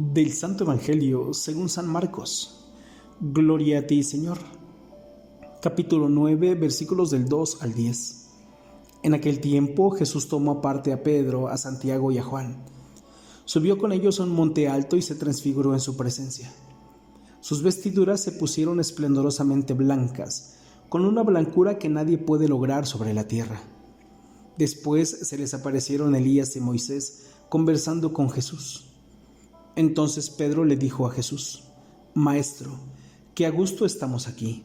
Del Santo Evangelio según San Marcos. Gloria a ti, Señor. Capítulo 9, versículos del 2 al 10. En aquel tiempo Jesús tomó aparte a Pedro, a Santiago y a Juan. Subió con ellos a un monte alto y se transfiguró en su presencia. Sus vestiduras se pusieron esplendorosamente blancas, con una blancura que nadie puede lograr sobre la tierra. Después se les aparecieron Elías y Moisés, conversando con Jesús. Entonces Pedro le dijo a Jesús: Maestro, qué a gusto estamos aquí.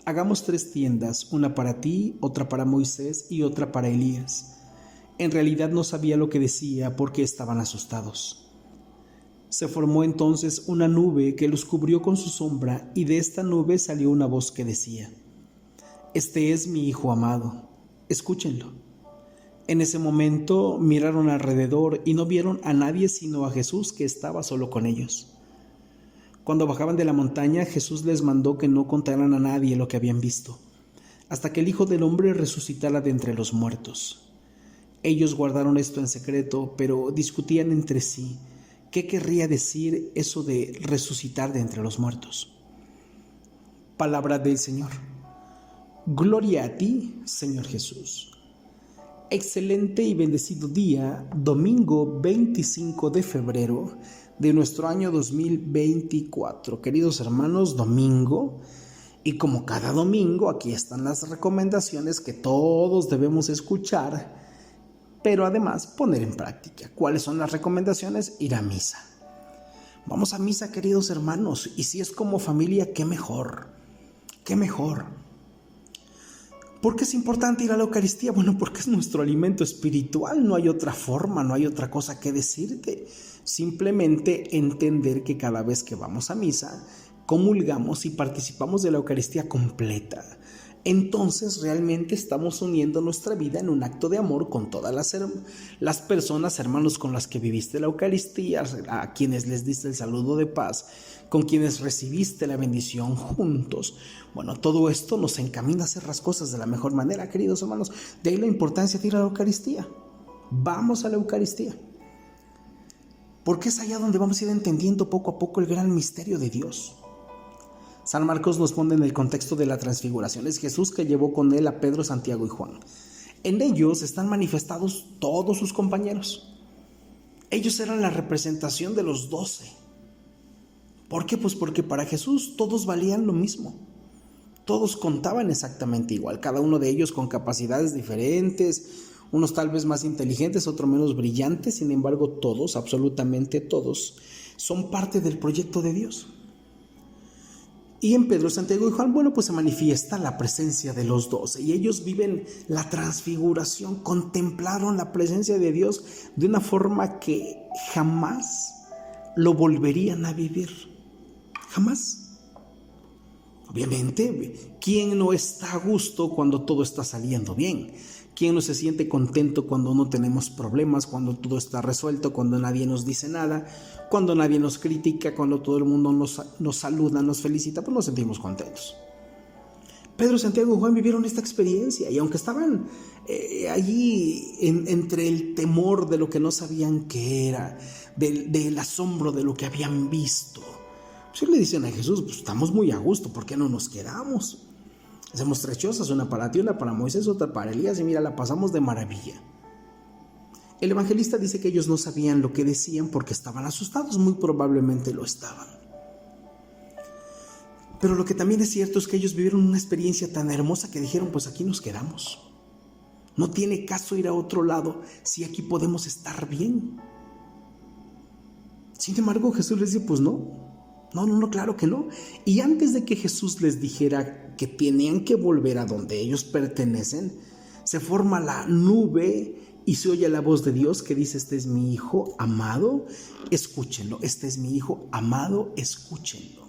Hagamos 3 tiendas, una para ti, otra para Moisés y otra para Elías. En realidad no sabía lo que decía porque estaban asustados. Se formó entonces una nube que los cubrió con su sombra, y de esta nube salió una voz que decía: Este es mi Hijo amado, escúchenlo. En ese momento miraron alrededor y no vieron a nadie sino a Jesús, que estaba solo con ellos. Cuando bajaban de la montaña, Jesús les mandó que no contaran a nadie lo que habían visto, hasta que el Hijo del Hombre resucitara de entre los muertos. Ellos guardaron esto en secreto, pero discutían entre sí qué querría decir eso de resucitar de entre los muertos. Palabra del Señor. Gloria a ti, Señor Jesús. Excelente y bendecido día, domingo 25 de febrero de nuestro año 2024. Queridos hermanos, domingo, y como cada domingo, aquí están las recomendaciones que todos debemos escuchar, pero además poner en práctica. ¿Cuáles son las recomendaciones? Ir a misa. Vamos a misa, queridos hermanos, y si es como familia, qué mejor, qué mejor. ¿Por qué es importante ir a la Eucaristía? Bueno, porque es nuestro alimento espiritual, no hay otra forma, no hay otra cosa que decirte. Simplemente entender que cada vez que vamos a misa, comulgamos y participamos de la Eucaristía completa. Entonces realmente estamos uniendo nuestra vida en un acto de amor con todas las personas, hermanos, con las que viviste la Eucaristía, a quienes les diste el saludo de paz, con quienes recibiste la bendición juntos. Bueno, todo esto nos encamina a hacer las cosas de la mejor manera, queridos hermanos. De ahí la importancia de ir a la Eucaristía. Vamos a la Eucaristía, porque es allá donde vamos a ir entendiendo poco a poco el gran misterio de Dios. San Marcos nos pone en el contexto de la transfiguración. Es Jesús que llevó con él a Pedro, Santiago y Juan. En ellos están manifestados todos sus compañeros. Ellos eran la representación de los 12. ¿Por qué? Pues porque para Jesús todos valían lo mismo. Todos contaban exactamente igual, cada uno de ellos con capacidades diferentes, unos tal vez más inteligentes, otros menos brillantes. Sin embargo, todos, absolutamente todos, son parte del proyecto de Dios. Y en Pedro, Santiago y Juan, bueno, pues se manifiesta la presencia de los 12 y ellos viven la transfiguración, contemplaron la presencia de Dios de una forma que jamás lo volverían a vivir. Jamás. Obviamente, ¿quién no está a gusto cuando todo está saliendo bien? ¿Quién no se siente contento cuando no tenemos problemas, cuando todo está resuelto, cuando nadie nos dice nada, cuando nadie nos critica, cuando todo el mundo nos saluda, nos felicita? Pues nos sentimos contentos. Pedro, Santiago y Juan vivieron esta experiencia y aunque estaban allí entre el temor de lo que no sabían qué era, del asombro de lo que habían visto, pues le dicen a Jesús: pues estamos muy a gusto, ¿por qué no nos quedamos? Hacemos 3 chozas, una para ti, una para Moisés, otra para Elías, y mira, la pasamos de maravilla. El evangelista dice que ellos no sabían lo que decían porque estaban asustados, muy probablemente lo estaban. Pero lo que también es cierto es que ellos vivieron una experiencia tan hermosa que dijeron: pues aquí nos quedamos. No tiene caso ir a otro lado si aquí podemos estar bien. Sin embargo, Jesús les dice: pues no, claro que no. Y antes de que Jesús les dijera que tenían que volver a donde ellos pertenecen, se forma la nube y se oye la voz de Dios que dice: este es mi Hijo amado, escúchenlo. Este es mi Hijo amado, escúchenlo.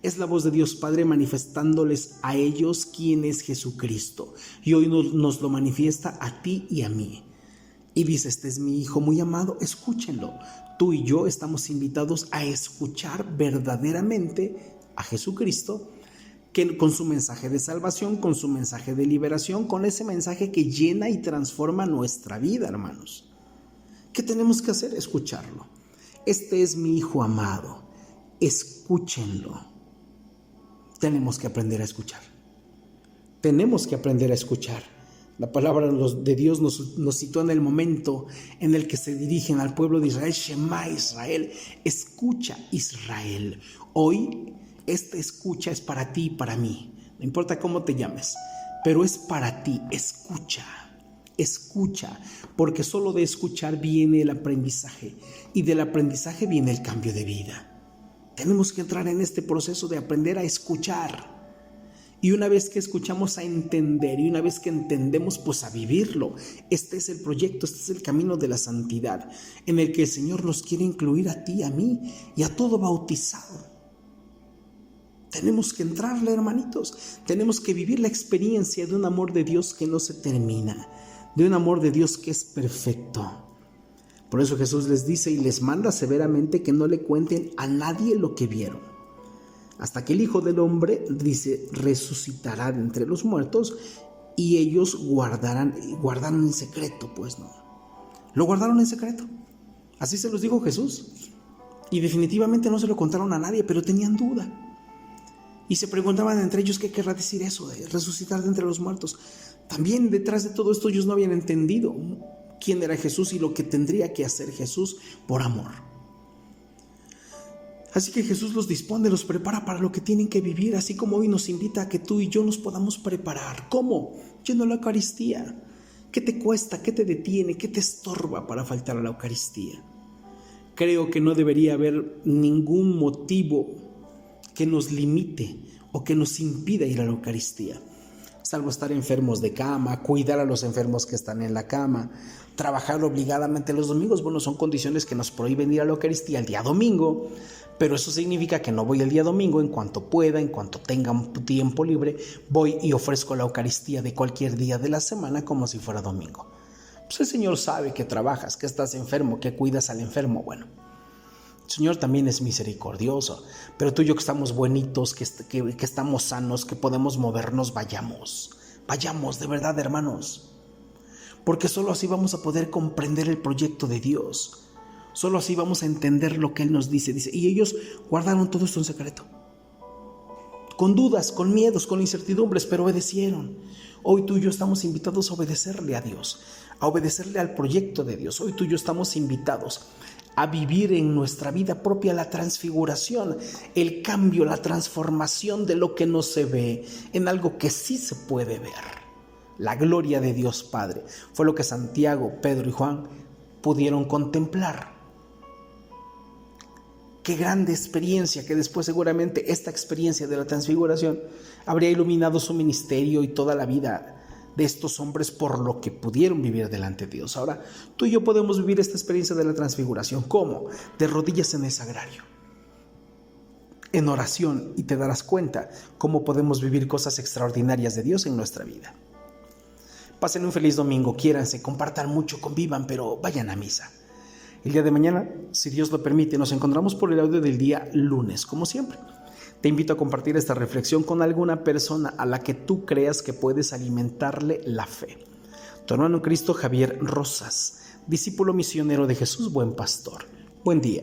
Es la voz de Dios Padre manifestándoles a ellos quién es Jesucristo. Y hoy nos lo manifiesta a ti y a mí. Y dice: este es mi Hijo muy amado, escúchenlo. Tú y yo estamos invitados a escuchar verdaderamente a Jesucristo, que con su mensaje de salvación, con su mensaje de liberación, con ese mensaje que llena y transforma nuestra vida, hermanos. ¿Qué tenemos que hacer? Escucharlo. este es mi Hijo amado, escúchenlo. Tenemos que aprender a escuchar. Tenemos que aprender a escuchar. La palabra de Dios nos sitúa en el momento en el que se dirigen al pueblo de Israel. Shema Israel, escucha Israel. Hoy esta escucha es para ti y para mí. No importa cómo te llames, pero es para ti. Escucha, escucha, porque solo de escuchar viene el aprendizaje y del aprendizaje viene el cambio de vida. Tenemos que entrar en este proceso de aprender a escuchar. Y una vez que escuchamos, a entender, y una vez que entendemos, pues a vivirlo. Este es el proyecto, este es el camino de la santidad, en el que el Señor nos quiere incluir a ti, a mí y a todo bautizado. Tenemos que entrarle, hermanitos. Tenemos que vivir la experiencia de un amor de Dios que no se termina, de un amor de Dios que es perfecto. Por eso Jesús les dice y les manda severamente que no le cuenten a nadie lo que vieron, hasta que el Hijo del Hombre, dice, resucitará de entre los muertos, y ellos guardaron en secreto, pues no. Lo guardaron en secreto. Así se los dijo Jesús. Y definitivamente no se lo contaron a nadie, pero tenían duda. Y se preguntaban entre ellos qué querrá decir eso de resucitar de entre los muertos. También detrás de todo esto ellos no habían entendido quién era Jesús y lo que tendría que hacer Jesús por amor. Así que Jesús los dispone, los prepara para lo que tienen que vivir, así como hoy nos invita a que tú y yo nos podamos preparar. ¿Cómo? Yendo a la Eucaristía. ¿Qué te cuesta? ¿Qué te detiene? ¿Qué te estorba para faltar a la Eucaristía? Creo que no debería haber ningún motivo que nos limite o que nos impida ir a la Eucaristía, salvo estar enfermos de cama, cuidar a los enfermos que están en la cama, trabajar obligadamente los domingos. Bueno, son condiciones que nos prohíben ir a la Eucaristía el día domingo, pero eso significa que no voy el día domingo. En cuanto pueda, en cuanto tenga un tiempo libre, voy y ofrezco la Eucaristía de cualquier día de la semana como si fuera domingo. Pues el Señor sabe que trabajas, que estás enfermo, que cuidas al enfermo. Bueno, el Señor también es misericordioso, pero tú y yo que estamos buenitos, que estamos sanos, que podemos movernos, vayamos de verdad, hermanos, porque solo así vamos a poder comprender el proyecto de Dios. Solo así vamos a entender lo que Él nos dice. Y ellos guardaron todo esto en secreto, con dudas, con miedos, con incertidumbres, pero obedecieron. Hoy tú y yo estamos invitados a obedecerle a Dios, a obedecerle al proyecto de Dios. Hoy tú y yo estamos invitados a vivir en nuestra vida propia la transfiguración, el cambio, la transformación de lo que no se ve en algo que sí se puede ver. La gloria de Dios Padre fue lo que Santiago, Pedro y Juan pudieron contemplar. Qué grande experiencia, que después seguramente esta experiencia de la transfiguración habría iluminado su ministerio y toda la vida de estos hombres por lo que pudieron vivir delante de Dios. Ahora, tú y yo podemos vivir esta experiencia de la transfiguración. ¿Cómo? De rodillas en el sagrario, en oración, y te darás cuenta cómo podemos vivir cosas extraordinarias de Dios en nuestra vida. Pasen un feliz domingo, quiéranse, compartan mucho, convivan, pero vayan a misa. El día de mañana, si Dios lo permite, nos encontramos por el audio del día lunes, como siempre. Te invito a compartir esta reflexión con alguna persona a la que tú creas que puedes alimentarle la fe. Tu hermano en Cristo, Javier Rosas, discípulo misionero de Jesús, buen pastor. Buen día.